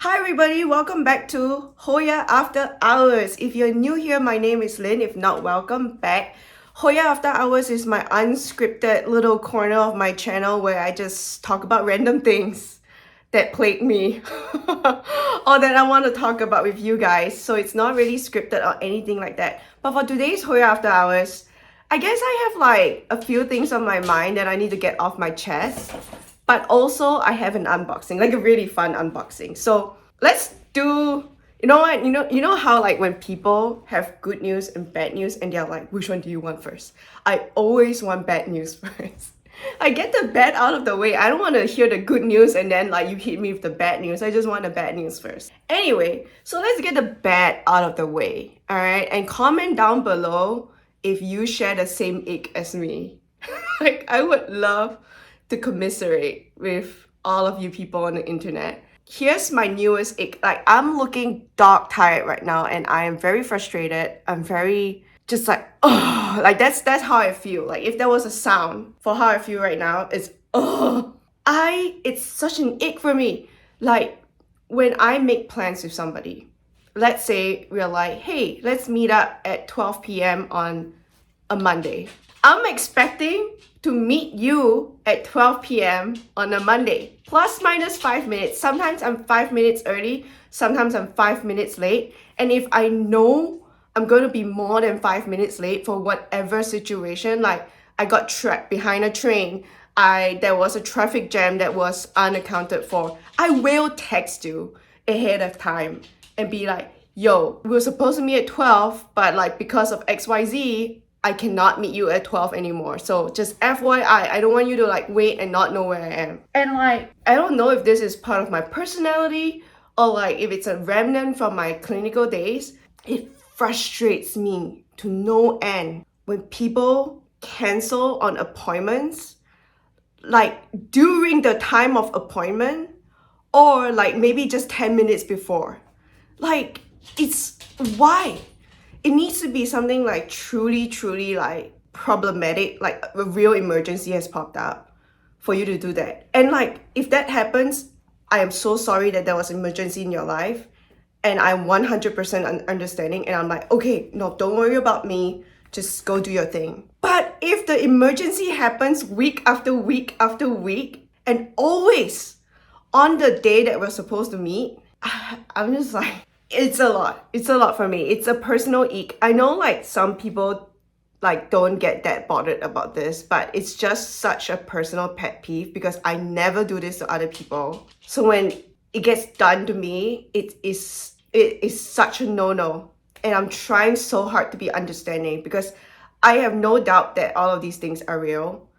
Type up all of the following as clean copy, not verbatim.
Hi everybody, welcome back to Hoya After Hours. If you're new here, my name is Lynn. If not, welcome back. Hoya After Hours is my unscripted little corner of my channel where I just talk about random things that plague me or that I want to talk about with you guys. So it's not really scripted or anything like that. But for today's Hoya After Hours, I guess I have like a few things on my mind that I need to get off my chest. But also I have an unboxing, like a really fun unboxing. So let's do, you know what, you know how like when people have good news and bad news and they're like, which one do you want first? I always want bad news first. I get the bad out of the way. I don't want to hear the good news and then like you hit me with the bad news. I just want the bad news first. Anyway, so let's get the bad out of the way. All right. And comment down below if you share the same ick as me. Like I would love to commiserate with all of you people on the internet. Here's my newest ick. Like I'm looking dog tired right now and I am very frustrated. I'm very just like, oh, like that's how I feel. Like if there was a sound for how I feel right now, it's it's such an ick for me. Like when I make plans with somebody, let's say we're like, hey, let's meet up at 12 p.m. on a Monday. I'm expecting to meet you at 12 p.m. on a Monday, plus minus 5 minutes. Sometimes I'm 5 minutes early, sometimes I'm 5 minutes late. And if I know I'm going to be more than 5 minutes late for whatever situation, like I got trapped behind a train, there was a traffic jam that was unaccounted for, I will text you ahead of time and be like, yo, we were supposed to meet at 12, but like because of XYZ, I cannot meet you at 12 anymore. So just FYI, I don't want you to like wait and not know where I am. And like, I don't know if this is part of my personality or like if it's a remnant from my clinical days. It frustrates me to no end when people cancel on appointments, like during the time of appointment or like maybe just 10 minutes before. Like, it's why? It needs to be something like truly like problematic, like a real emergency has popped up for you to do that. And like if that happens, I am so sorry that there was an emergency in your life and I'm 100% understanding and I'm like, okay, no, don't worry about me, just go do your thing. But if the emergency happens week after week after week and always on the day that we're supposed to meet, I'm just like, it's a lot. It's a lot for me. It's a personal ick. I know like some people like don't get that bothered about this, but it's just such a personal pet peeve because I never do this to other people. So when it gets done to me, it is such a no-no. And I'm trying so hard to be understanding because I have no doubt that all of these things are real,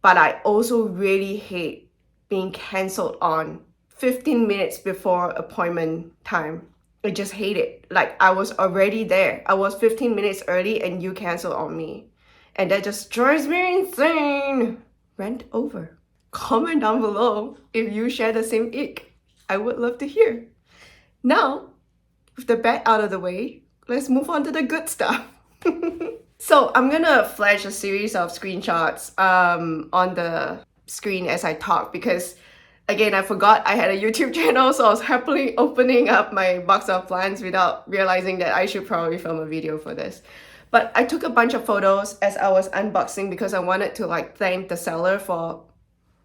but I also really hate being cancelled on 15 minutes before appointment time. I just hate it. Like I was already there. I was 15 minutes early and you canceled on me. And that just drives me insane. Rant over. Comment down below if you share the same ick. I would love to hear. Now, with the bad out of the way, let's move on to the good stuff. So I'm gonna flash a series of screenshots on the screen as I talk because again, I forgot I had a YouTube channel, so I was happily opening up my box of plants without realizing that I should probably film a video for this. But I took a bunch of photos as I was unboxing because I wanted to like thank the seller for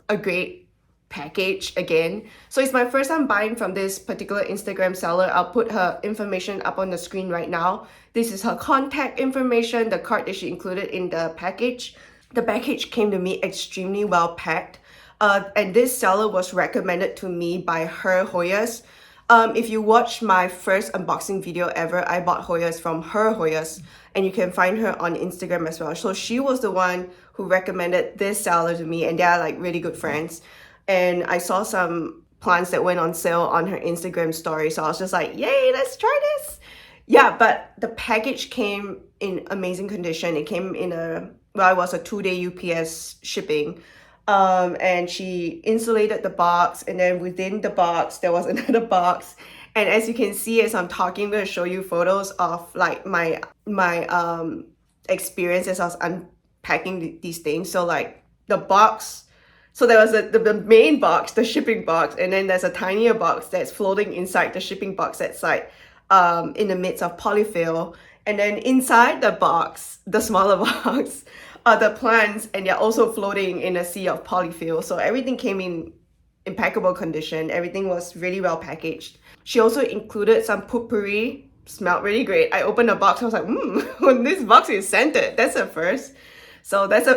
a great package again. So it's my first time buying from this particular Instagram seller. I'll put her information up on the screen right now. This is her contact information, the card that she included in the package. The package came to me extremely well packed. And this seller was recommended to me by her Hoyas. If you watch my first unboxing video ever, I bought Hoyas from her Hoyas, and you can find her on Instagram as well. So she was the one who recommended this seller to me, and they are like really good friends. And I saw some plants that went on sale on her Instagram story, so I was just like, yay, let's try this. Yeah, but the package came in amazing condition. It came in it was a 2-day UPS shipping. And she insulated the box, and then within the box there was another box. And as you can see, as I'm talking, I'm going to show you photos of like my experience as I was unpacking these things. So like the box So there was the main box, the shipping box, and then there's a tinier box that's floating inside the shipping box that's like in the midst of polyfill. And then inside the box, the smaller box, are the plants, and they're also floating in a sea of polyfill. So everything came in impeccable condition. Everything was really well packaged. She also included some potpourri. Smelled really great. I opened the box. I was like, this box is scented. That's a first. So that's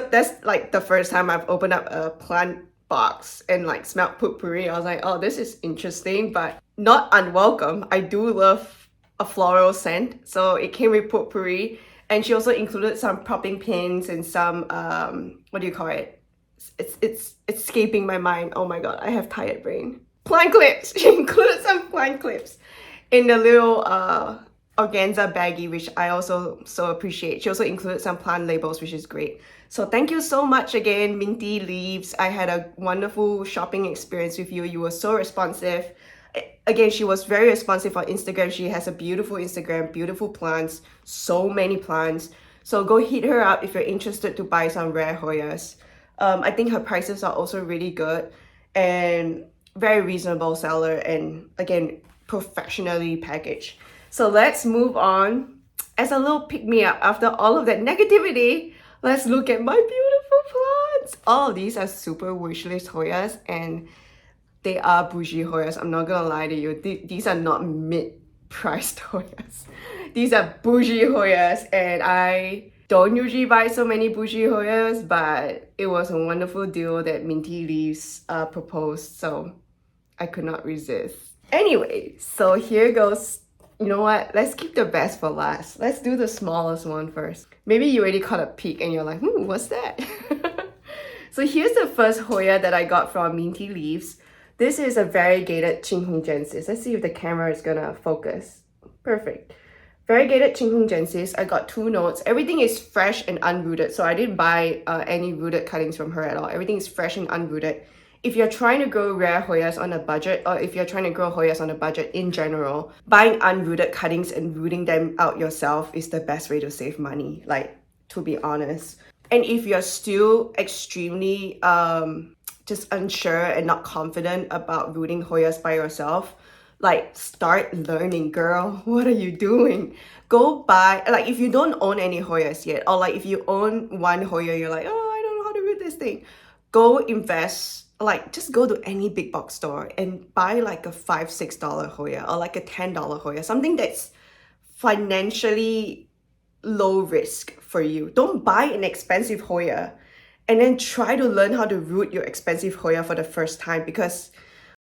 like the first time I've opened up a plant box and like smelled potpourri. I was like, oh, this is interesting, but not unwelcome. I do love a floral scent, so it came with potpourri, and she also included some propping pins and some what do you call it? It's escaping my mind. Oh my god, I have tired brain. Plant clips. She included some plant clips in the little organza baggie, which I also so appreciate. She also included some plant labels, which is great. So thank you so much again, Minty Leaves. I had a wonderful shopping experience with you. You were so responsive. Again, she was very responsive on Instagram. She has a beautiful Instagram, beautiful plants, so many plants. So go hit her up if you're interested to buy some rare Hoyas. I think her prices are also really good and very reasonable seller, and again, professionally packaged. So let's move on. As a little pick-me-up after all of that negativity, let's look at my beautiful plants. All of these are super wishlist Hoyas, and they are bougie Hoyas. I'm not gonna lie to you. These are not mid-priced Hoyas. These are bougie Hoyas, and I don't usually buy so many bougie Hoyas, but it was a wonderful deal that Minty Leaves proposed, so I could not resist. Anyway, so here goes. You know what? Let's keep the best for last. Let's do the smallest one first. Maybe you already caught a peek and you're like, what's that? So here's the first Hoya that I got from Minty Leaves. This is a variegated Chinghunggensis. Let's see if the camera is gonna focus. Perfect. Variegated Chinghunggensis. I got 2 notes. Everything is fresh and unrooted, so I didn't buy any rooted cuttings from her at all. Everything is fresh and unrooted. If you're trying to grow rare Hoyas on a budget, or if you're trying to grow Hoyas on a budget in general, buying unrooted cuttings and rooting them out yourself is the best way to save money, like, to be honest. And if you're still extremely just unsure and not confident about rooting Hoyas by yourself, like, start learning, girl. What are you doing? Go buy, like, if you don't own any Hoyas yet, or like if you own one Hoya, you're like, oh, I don't know how to root this thing. Go invest. Like, just go to any big box store and buy like a $5-6 Hoya, or like a $10 Hoya, something that's financially low risk for you. Don't buy an expensive Hoya and then try to learn how to root your expensive Hoya for the first time, because